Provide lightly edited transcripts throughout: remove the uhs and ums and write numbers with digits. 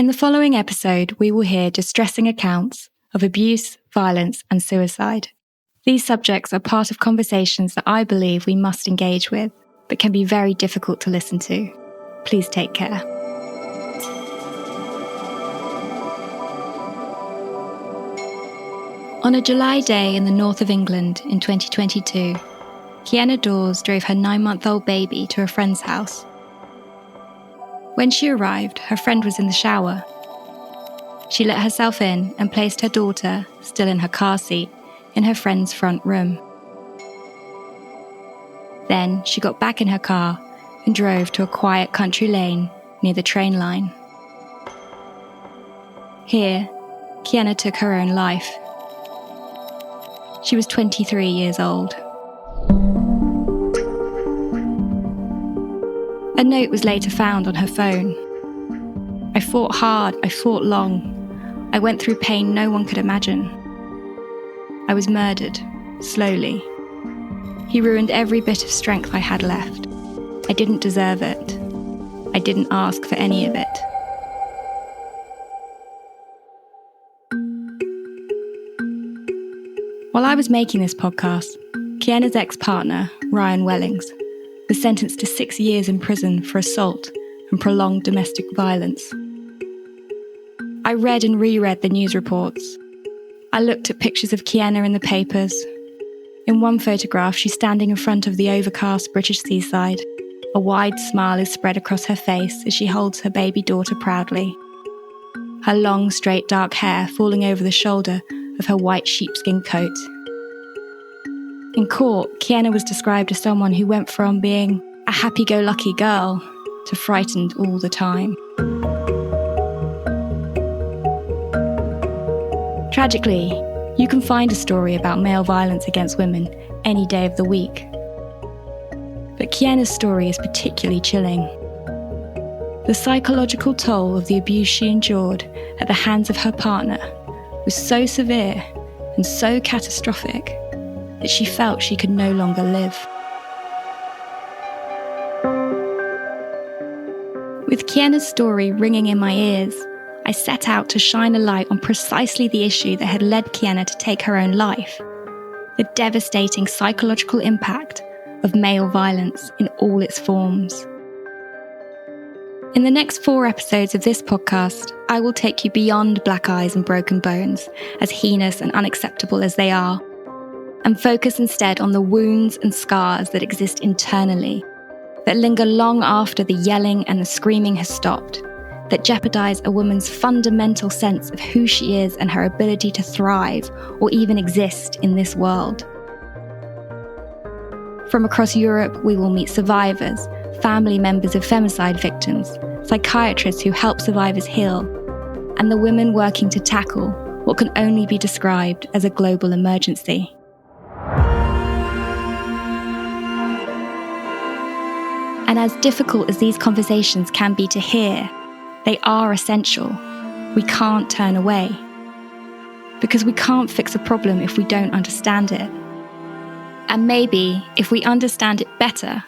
the following episode, we will hear distressing accounts of abuse, violence, and suicide. These subjects are part of conversations that I believe we must engage with, but can be very difficult to listen to. Please take care. On a July day in the north of England in 2022, Kiana Dawes drove her 9-month-old baby to a friend's house. When she arrived, her friend was in the shower. She let herself in and placed her daughter, still in her car seat, in her friend's front room. Then she got back in her car and drove to a quiet country lane near the train line. Here, Kiana took her own life. She was 23 years old. A note was later found on her phone. I fought hard, I fought long. I went through pain no one could imagine. I was murdered, slowly. He ruined every bit of strength I had left. I didn't deserve it. I didn't ask for any of it. While I was making this podcast, Kiana's ex-partner, Ryan Wellings, was sentenced to 6 years in prison for assault and prolonged domestic violence. I read and reread the news reports. I looked at pictures of Kiana in the papers. In one photograph, she's standing in front of the overcast British seaside. A wide smile is spread across her face as she holds her baby daughter proudly. Her long, straight, dark hair falling over the shoulder of her white sheepskin coat. In court, Kiana was described as someone who went from being a happy-go-lucky girl to frightened all the time. Tragically, you can find a story about male violence against women any day of the week. But Kiana's story is particularly chilling. The psychological toll of the abuse she endured at the hands of her partner was so severe and so catastrophic that she felt she could no longer live. With Kiana's story ringing in my ears, I set out to shine a light on precisely the issue that had led Kiana to take her own life: the devastating psychological impact of male violence in all its forms. In the next 4 episodes of this podcast, I will take you beyond black eyes and broken bones, as heinous and unacceptable as they are, and focus instead on the wounds and scars that exist internally, that linger long after the yelling and the screaming has stopped, that jeopardize a woman's fundamental sense of who she is and her ability to thrive or even exist in this world. From across Europe, we will meet survivors, family members of femicide victims, psychiatrists who help survivors heal, and the women working to tackle what can only be described as a global emergency. And as difficult as these conversations can be to hear, they are essential. We can't turn away. Because we can't fix a problem if we don't understand it. And maybe, if we understand it better,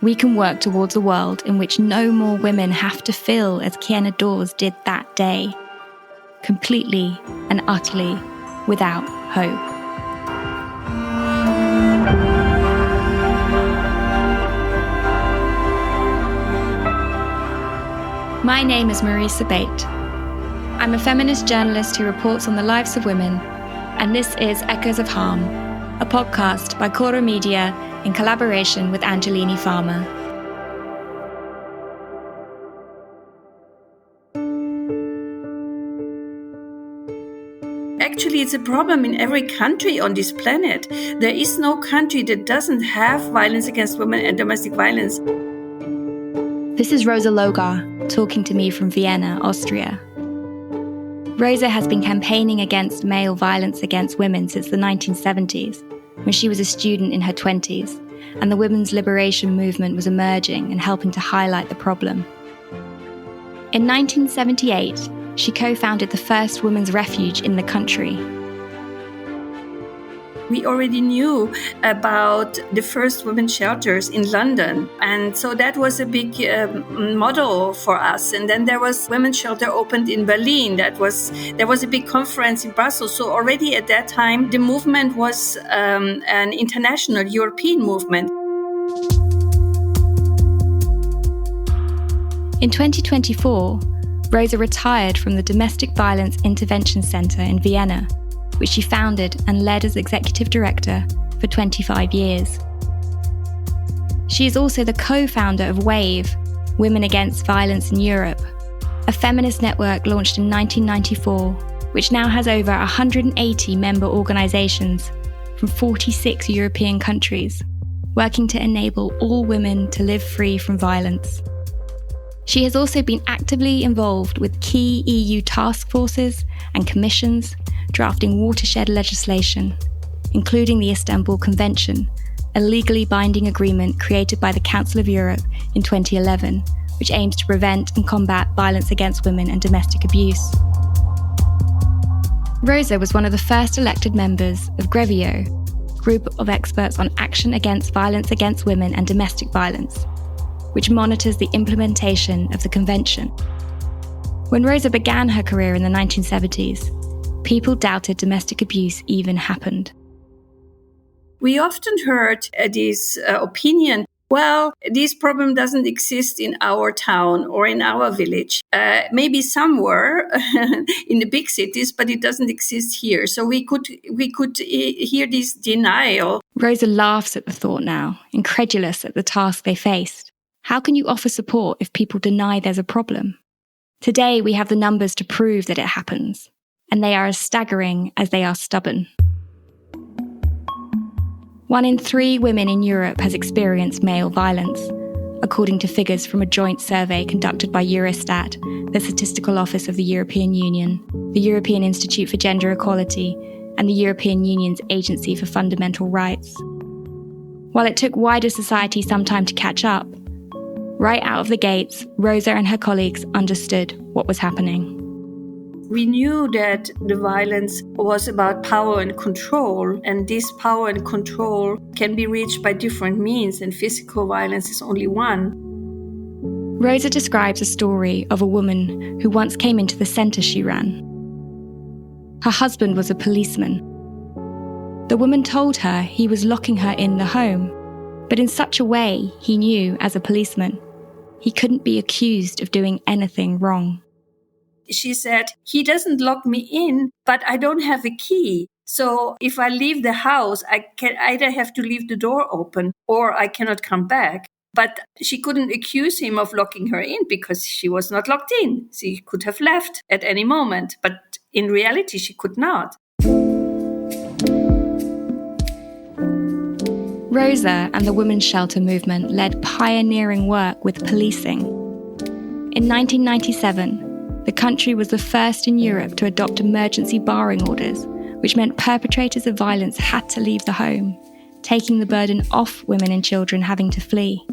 we can work towards a world in which no more women have to feel as Kiana Dawes did that day, completely and utterly without hope. My name is Marisa Bate. I'm a feminist journalist who reports on the lives of women, and this is Echoes of Harm, a podcast by Cora Media in collaboration with Angelini Pharma. Actually, it's a problem in every country on this planet. There is no country that doesn't have violence against women and domestic violence. This is Rosa Logar, talking to me from Vienna, Austria. Rosa has been campaigning against male violence against women since the 1970s, when she was a student in her 20s, and the women's liberation movement was emerging and helping to highlight the problem. In 1978, she co-founded the first women's refuge in the country. We already knew about the first women's shelters in London. And so that was a big model for us. And then there was women's shelter opened in Berlin. There was a big conference in Brussels. So already at that time, the movement was an international European movement. In 2024, Rosa retired from the Domestic Violence Intervention Center in Vienna, which she founded and led as executive director for 25 years. She is also the co-founder of WAVE, Women Against Violence in Europe, a feminist network launched in 1994, which now has over 180 member organisations from 46 European countries, working to enable all women to live free from violence. She has also been actively involved with key EU task forces and commissions, drafting watershed legislation, including the Istanbul Convention, a legally binding agreement created by the Council of Europe in 2011, which aims to prevent and combat violence against women and domestic abuse. Rosa was one of the first elected members of Grevio, a group of experts on action against violence against women and domestic violence, which monitors the implementation of the convention. When Rosa began her career in the 1970s, people doubted domestic abuse even happened. We often heard this opinion, well, this problem doesn't exist in our town or in our village. Maybe somewhere in the big cities, but it doesn't exist here. So we could hear this denial. Rosa laughs at the thought now, incredulous at the task they faced. How can you offer support if people deny there's a problem? Today, we have the numbers to prove that it happens, and they are as staggering as they are stubborn. 1 in 3 women in Europe has experienced male violence, according to figures from a joint survey conducted by Eurostat, the Statistical Office of the European Union, the European Institute for Gender Equality, and the European Union's Agency for Fundamental Rights. While it took wider society some time to catch up, right out of the gates, Rosa and her colleagues understood what was happening. We knew that the violence was about power and control, and this power and control can be reached by different means, and physical violence is only one. Rosa describes a story of a woman who once came into the centre she ran. Her husband was a policeman. The woman told her he was locking her in the home, but in such a way he knew, as a policeman, he couldn't be accused of doing anything wrong. She said, he doesn't lock me in, but I don't have a key. So if I leave the house, I can either have to leave the door open or I cannot come back. But she couldn't accuse him of locking her in because she was not locked in. She could have left at any moment, but in reality, she could not. Rosa and the women's shelter movement led pioneering work with policing. In 1997, the country was the first in Europe to adopt emergency barring orders, which meant perpetrators of violence had to leave the home, taking the burden off women and children having to flee.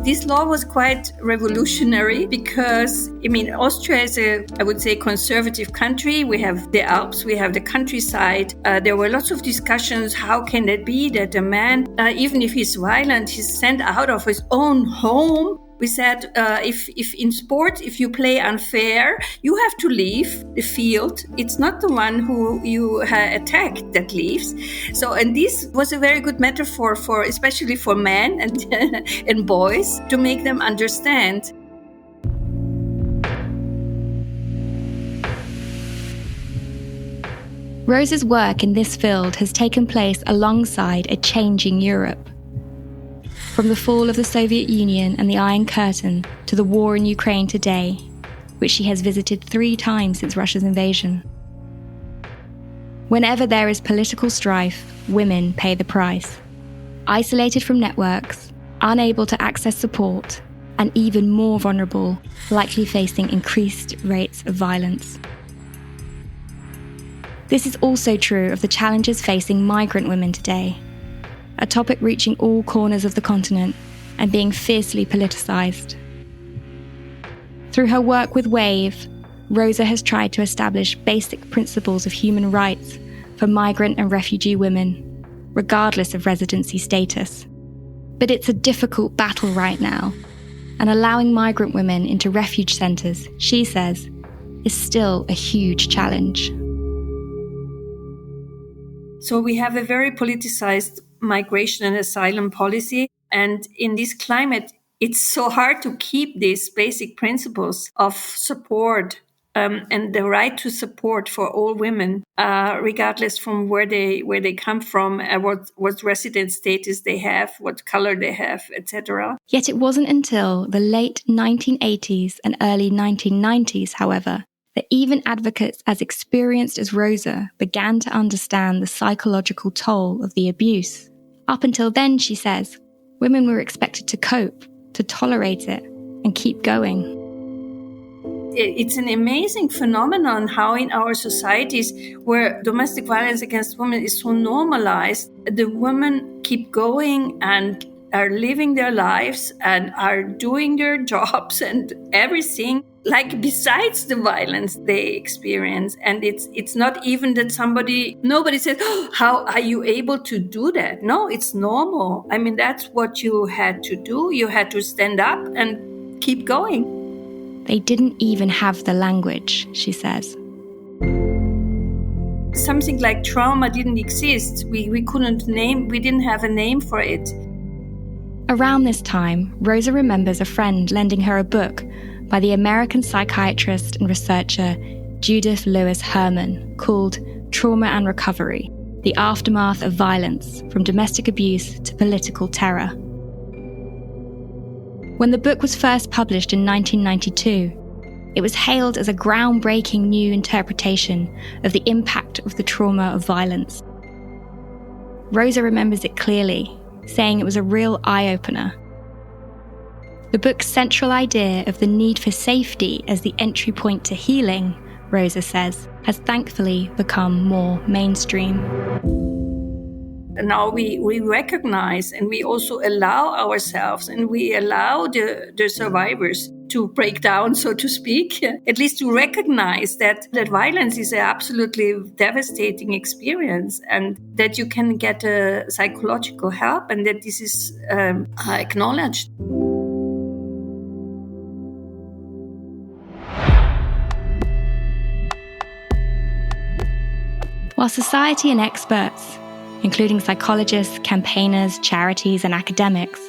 This law was quite revolutionary because, Austria is I would say, conservative country. We have the Alps, we have the countryside. There were lots of discussions. How can it be that a man, even if he's violent, he's sent out of his own home? We said, if in sport, if you play unfair, you have to leave the field. It's not the one who you attacked that leaves. So, and this was a very good metaphor for, especially for men and boys, to make them understand. Rosa's work in this field has taken place alongside a changing Europe. From the fall of the Soviet Union and the Iron Curtain to the war in Ukraine today, which she has visited 3 times since Russia's invasion. Whenever there is political strife, women pay the price. Isolated from networks, unable to access support, and even more vulnerable, likely facing increased rates of violence. This is also true of the challenges facing migrant women today, a topic reaching all corners of the continent and being fiercely politicised. Through her work with WAVE, Rosa has tried to establish basic principles of human rights for migrant and refugee women, regardless of residency status. But it's a difficult battle right now, and allowing migrant women into refuge centres, she says, is still a huge challenge. So we have a very politicized migration and asylum policy. And in this climate, it's so hard to keep these basic principles of support and the right to support for all women, regardless from where they come from, what resident status they have, what color they have, etc. Yet it wasn't until the late 1980s and early 1990s, however, that even advocates as experienced as Rosa began to understand the psychological toll of the abuse. Up until then, she says, women were expected to cope, to tolerate it, and keep going. It's an amazing phenomenon how in our societies where domestic violence against women is so normalized, the women keep going and are living their lives and are doing their jobs and everything, like besides the violence they experience. And it's not even that nobody says, oh, how are you able to do that? No, it's normal. I mean, that's what you had to do. You had to stand up and keep going. They didn't even have the language, she says. Something like trauma didn't exist. We didn't have a name for it. Around this time, Rosa remembers a friend lending her a book by the American psychiatrist and researcher Judith Lewis Herman called Trauma and Recovery: The Aftermath of Violence, from Domestic Abuse to Political Terror. When the book was first published in 1992, it was hailed as a groundbreaking new interpretation of the impact of the trauma of violence. Rosa remembers it clearly, saying it was a real eye-opener. The book's central idea of the need for safety as the entry point to healing, Rosa says, has thankfully become more mainstream. And now we recognize and we also allow ourselves and we allow the survivors to break down, so to speak, at least to recognize that violence is an absolutely devastating experience and that you can get psychological help and that this is acknowledged. While society and experts, including psychologists, campaigners, charities, and academics,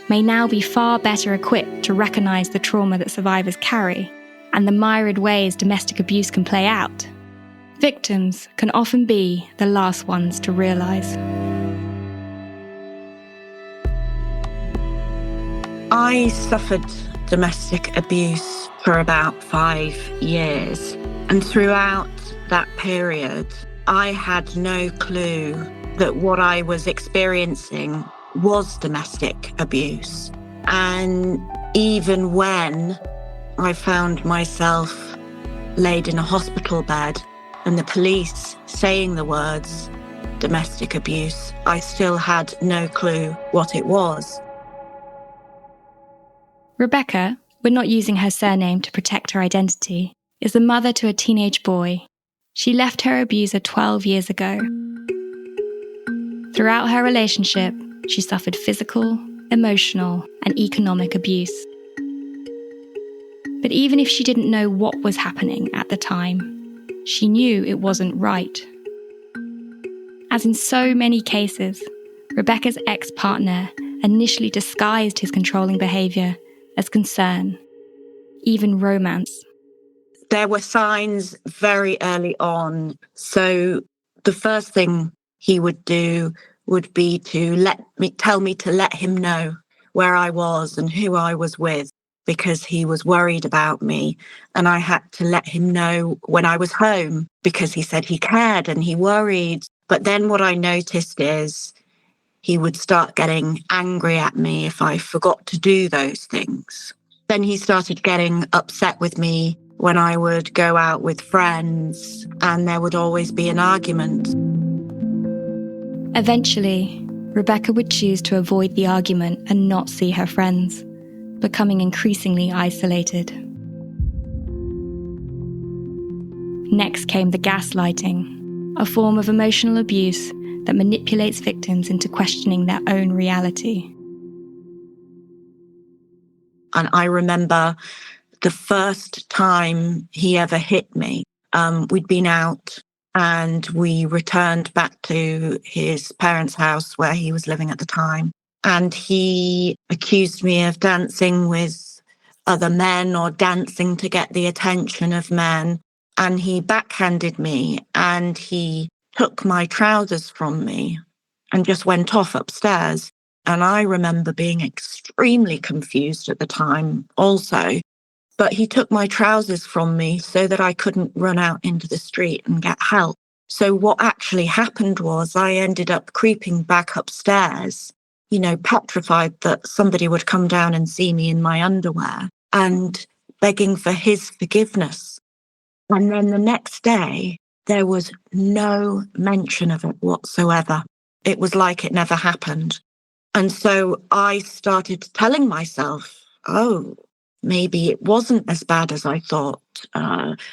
may now be far better equipped to recognise the trauma that survivors carry and the myriad ways domestic abuse can play out, victims can often be the last ones to realise. I suffered domestic abuse for about 5 years, and throughout that period, I had no clue that what I was experiencing was domestic abuse. And even when I found myself laid in a hospital bed and the police saying the words domestic abuse, I still had no clue what it was. Rebecca, we're not using her surname to protect her identity, is the mother to a teenage boy. She left her abuser 12 years ago. Throughout her relationship, she suffered physical, emotional, and economic abuse. But even if she didn't know what was happening at the time, she knew it wasn't right. As in so many cases, Rebecca's ex-partner initially disguised his controlling behaviour as concern, even romance. There were signs very early on. So the first thing he would do would be to tell me to let him know where I was and who I was with, because he was worried about me. And I had to let him know when I was home because he said he cared and he worried. But then what I noticed is he would start getting angry at me if I forgot to do those things. Then he started getting upset with me when I would go out with friends, and there would always be an argument. Eventually, Rebecca would choose to avoid the argument and not see her friends, becoming increasingly isolated. Next came the gaslighting. a form of emotional abuse that manipulates victims into questioning their own reality. And I remember the first time he ever hit me, we'd been out and we returned back to his parents' house where he was living at the time. And he accused me of dancing with other men or dancing to get the attention of men. And he backhanded me and he took my trousers from me and just went off upstairs. And I remember being extremely confused at the time also. But he took my trousers from me so that I couldn't run out into the street and get help. So what actually happened was I ended up creeping back upstairs, petrified that somebody would come down and see me in my underwear and begging for his forgiveness. And then the next day, there was no mention of it whatsoever. It was like it never happened. And so I started telling myself, oh, maybe it wasn't as bad as I thought.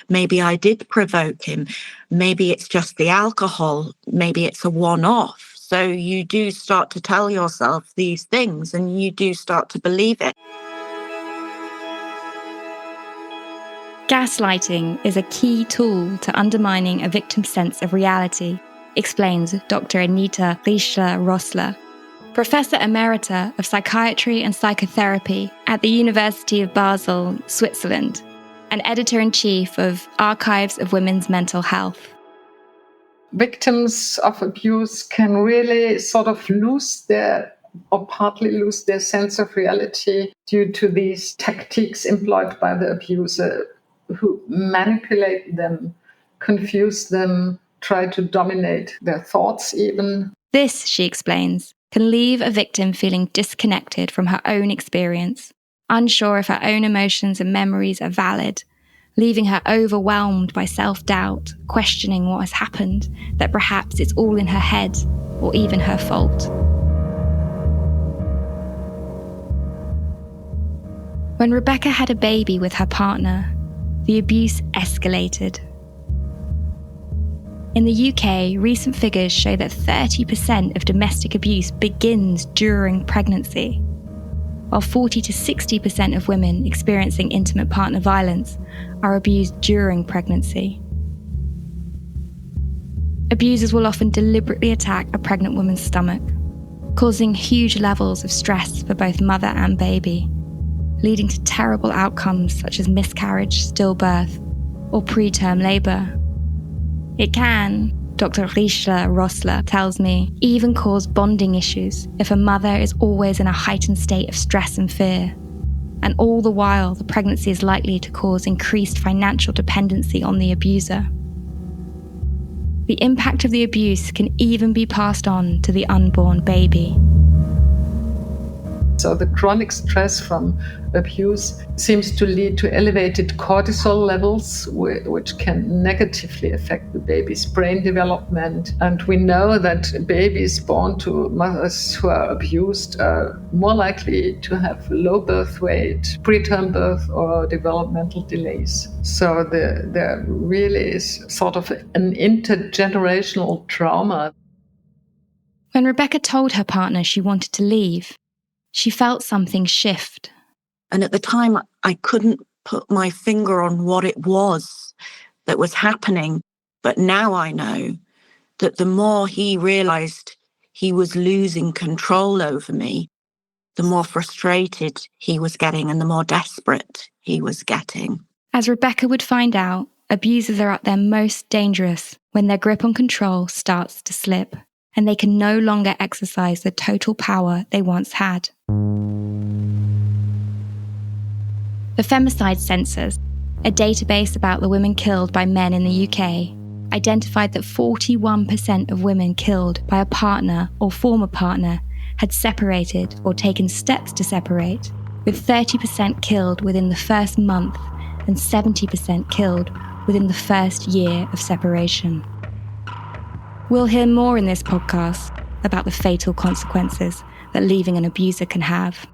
Maybe I did provoke him. Maybe it's just the alcohol. Maybe it's a one-off. So you do start to tell yourself these things and you do start to believe it. Gaslighting is a key tool to undermining a victim's sense of reality, explains Dr. Anita Riecher-Rössler, Professor Emerita of Psychiatry and Psychotherapy at the University of Basel, Switzerland, and Editor-in-Chief of Archives of Women's Mental Health. Victims of abuse can really sort of partly lose their sense of reality due to these tactics employed by the abuser, who manipulate them, confuse them, try to dominate their thoughts even. This, she explains, can leave a victim feeling disconnected from her own experience, unsure if her own emotions and memories are valid, leaving her overwhelmed by self-doubt, questioning what has happened, that perhaps it's all in her head or even her fault. When Rebecca had a baby with her partner, the abuse escalated. In the UK, recent figures show that 30% of domestic abuse begins during pregnancy, while 40 to 60% of women experiencing intimate partner violence are abused during pregnancy. Abusers will often deliberately attack a pregnant woman's stomach, causing huge levels of stress for both mother and baby, leading to terrible outcomes such as miscarriage, stillbirth, or preterm labour. It can, Dr. Riecher-Rössler tells me, even cause bonding issues if a mother is always in a heightened state of stress and fear. And all the while, the pregnancy is likely to cause increased financial dependency on the abuser. The impact of the abuse can even be passed on to the unborn baby. So the chronic stress from abuse seems to lead to elevated cortisol levels, which can negatively affect the baby's brain development. And we know that babies born to mothers who are abused are more likely to have low birth weight, preterm birth, or developmental delays. So there really is sort of an intergenerational trauma. When Rebecca told her partner she wanted to leave, she felt something shift. And at the time, I couldn't put my finger on what it was that was happening. But now I know that the more he realized he was losing control over me, the more frustrated he was getting and the more desperate he was getting. As Rebecca would find out, abusers are at their most dangerous when their grip on control starts to slip, and they can no longer exercise the total power they once had. The Femicide Census, a database about the women killed by men in the UK, identified that 41% of women killed by a partner or former partner had separated or taken steps to separate, with 30% killed within the first month and 70% killed within the first year of separation. We'll hear more in this podcast about the fatal consequences that leaving an abuser can have.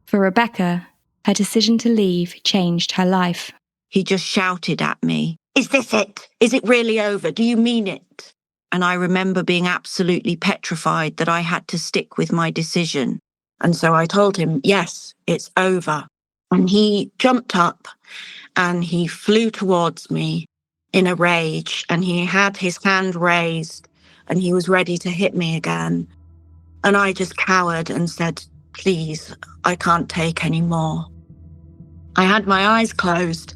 For Rebecca, her decision to leave changed her life. He just shouted at me Is this it? Is it really over? Do you mean it? And I remember being absolutely petrified that I had to stick with my decision. And so I told him, yes, it's over. And he jumped up and he flew towards me in a rage, and he had his hand raised and he was ready to hit me again. And I just cowered and said, please, I can't take any more. I had my eyes closed,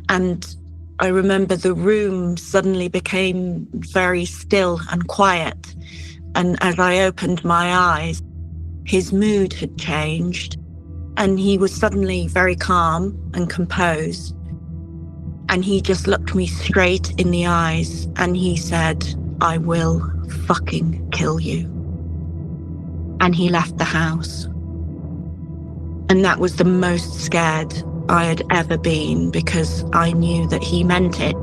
and I remember the room suddenly became very still and quiet. And as I opened my eyes, his mood had changed, and he was suddenly very calm and composed. And he just looked me straight in the eyes and he said, I will fucking kill you. And he left the house. And that was the most scared I had ever been, because I knew that he meant it.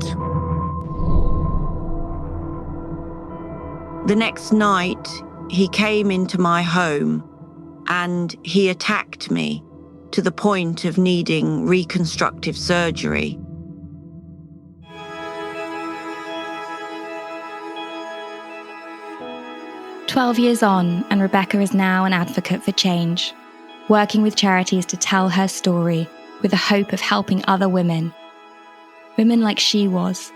The next night, he came into my home and he attacked me to the point of needing reconstructive surgery. 12 years on, and Rebecca is now an advocate for change, working with charities to tell her story with the hope of helping other women. Women like she was,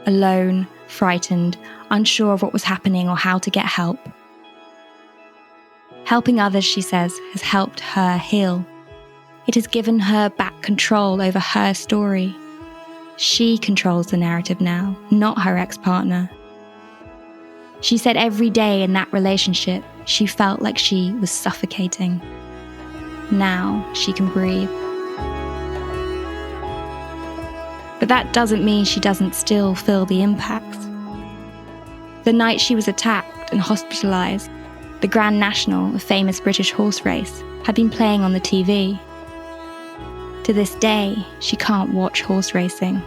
alone, frightened, unsure of what was happening or how to get help. Helping others, she says, has helped her heal. It has given her back control over her story. She controls the narrative now, not her ex-partner. She said every day in that relationship, she felt like she was suffocating. Now she can breathe. But that doesn't mean she doesn't still feel the impacts. The night she was attacked and hospitalised, the Grand National, a famous British horse race, had been playing on the TV. To this day, she can't watch horse racing.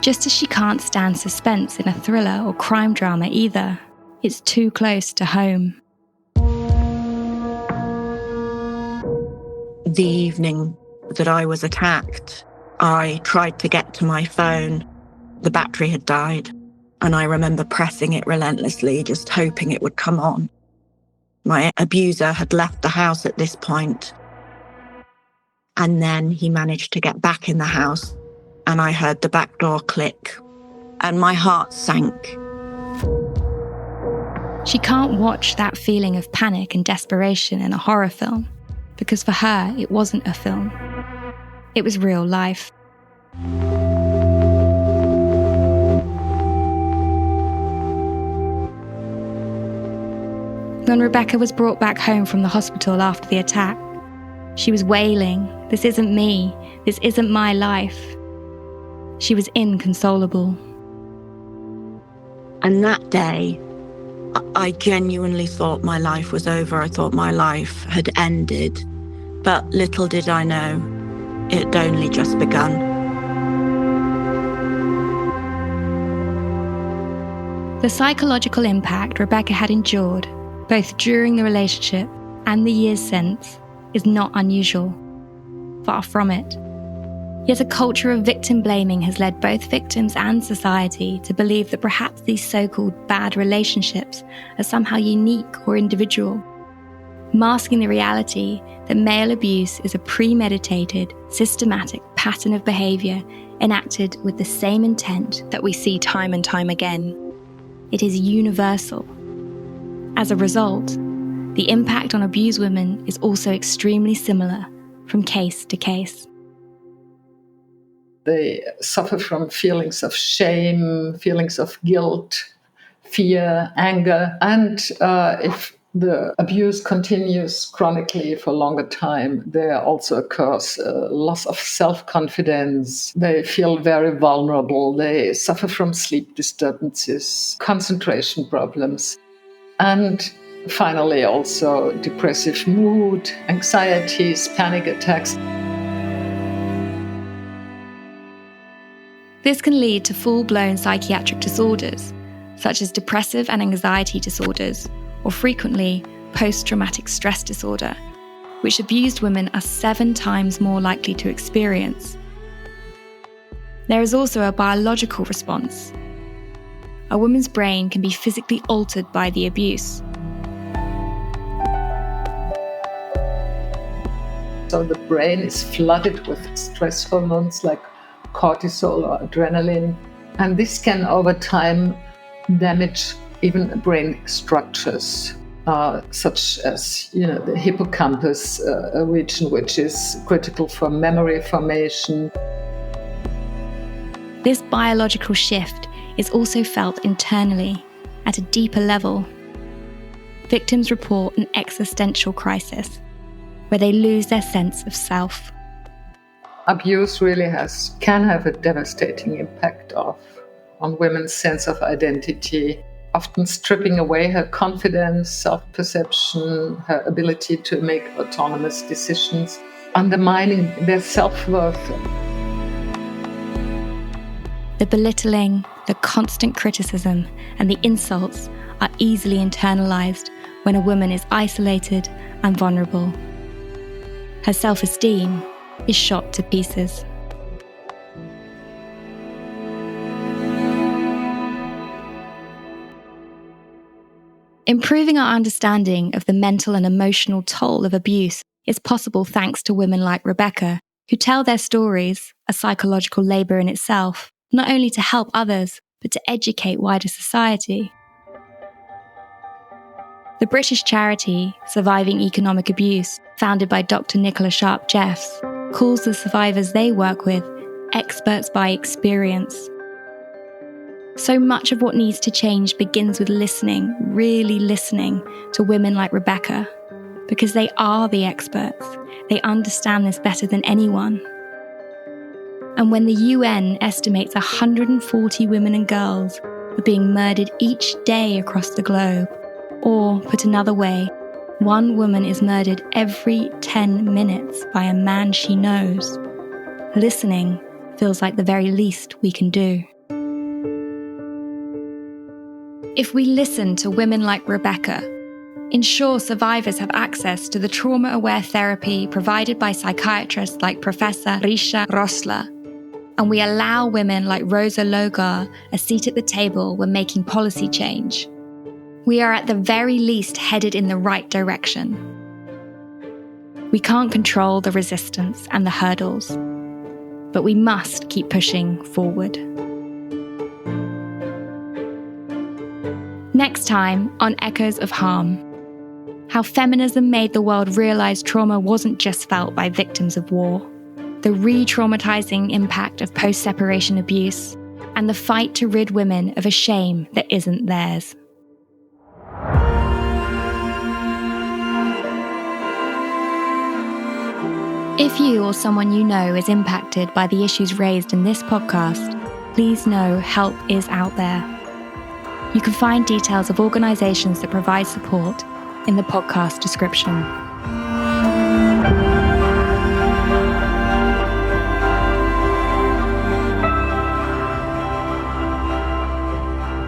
Just as she can't stand suspense in a thriller or crime drama either. It's too close to home. The evening that I was attacked, I tried to get to my phone. The battery had died, and I remember pressing it relentlessly, just hoping it would come on. My abuser had left the house at this point, and then he managed to get back in the house, and I heard the back door click, and my heart sank. She can't watch that feeling of panic and desperation in a horror film, because for her, it wasn't a film. It was real life. When Rebecca was brought back home from the hospital after the attack, she was wailing, "This isn't me. This isn't my life." She was inconsolable. And that day, I genuinely thought my life was over. I thought my life had ended. But little did I know, it had only just begun. The psychological impact Rebecca had endured, both during the relationship and the years since, is not unusual. Far from it. Yet a culture of victim blaming has led both victims and society to believe that perhaps these so-called bad relationships are somehow unique or individual, masking the reality that male abuse is a premeditated, systematic pattern of behaviour enacted with the same intent that we see time and time again. It is universal. As a result, the impact on abused women is also extremely similar from case to case. They suffer from feelings of shame, feelings of guilt, fear, anger. And if the abuse continues chronically for a longer time, there also occurs a loss of self-confidence. They feel very vulnerable. They suffer from sleep disturbances, concentration problems, and finally also depressive mood, anxieties, panic attacks. This can lead to full-blown psychiatric disorders, such as depressive and anxiety disorders, or frequently post-traumatic stress disorder, which abused women are 7 times more likely to experience. There is also a biological response. A woman's brain can be physically altered by the abuse. So the brain is flooded with stress hormones like cortisol or adrenaline, and this can over time damage even brain structures, such as the hippocampus, a region which is critical for memory formation. This biological shift is also felt internally at a deeper level. Victims report an existential crisis where they lose their sense of self. Abuse really can have a devastating impact on women's sense of identity, often stripping away her confidence, self-perception, her ability to make autonomous decisions, undermining their self-worth. The belittling, the constant criticism, and the insults are easily internalized when a woman is isolated and vulnerable. Her self-esteem is shot to pieces. Improving our understanding of the mental and emotional toll of abuse is possible thanks to women like Rebecca, who tell their stories, a psychological labour in itself, not only to help others, but to educate wider society. The British charity Surviving Economic Abuse, founded by Dr. Nicola Sharp-Jeffs, calls the survivors they work with experts by experience. So much of what needs to change begins with listening, really listening to women like Rebecca, because they are the experts. They understand this better than anyone. And when the UN estimates 140 women and girls are being murdered each day across the globe, or, put another way, one woman is murdered every 10 minutes by a man she knows, listening feels like the very least we can do. If we listen to women like Rebecca, ensure survivors have access to the trauma-aware therapy provided by psychiatrists like Professor Riecher-Rössler, and we allow women like Rosa Logar a seat at the table when making policy change, we are at the very least headed in the right direction. We can't control the resistance and the hurdles, but we must keep pushing forward. Next time on Echoes of Harm, how feminism made the world realize trauma wasn't just felt by victims of war, the re-traumatizing impact of post-separation abuse, and the fight to rid women of a shame that isn't theirs. If you or someone you know is impacted by the issues raised in this podcast, please know help is out there. You can find details of organisations that provide support in the podcast description.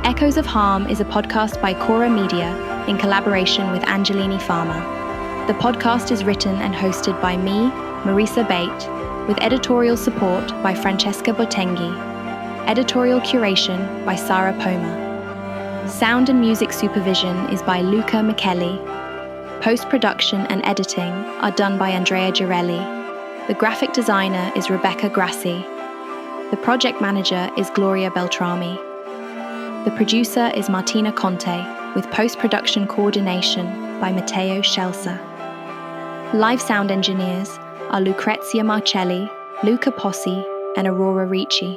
Echoes of Harm is a podcast by Cora Media in collaboration with Angelini Pharma. The podcast is written and hosted by me, Marisa Bate, with editorial support by Francesca Botenghi, editorial curation by Sarah Poma. Sound and music supervision is by Luca Micheli. Post-production and editing are done by Andrea Girelli. The graphic designer is Rebecca Grassi. The project manager is Gloria Beltrami. The producer is Martina Conte, with post-production coordination by Matteo Scelsa. Live sound engineers are Lucrezia Marcelli, Luca Possi, and Aurora Ricci.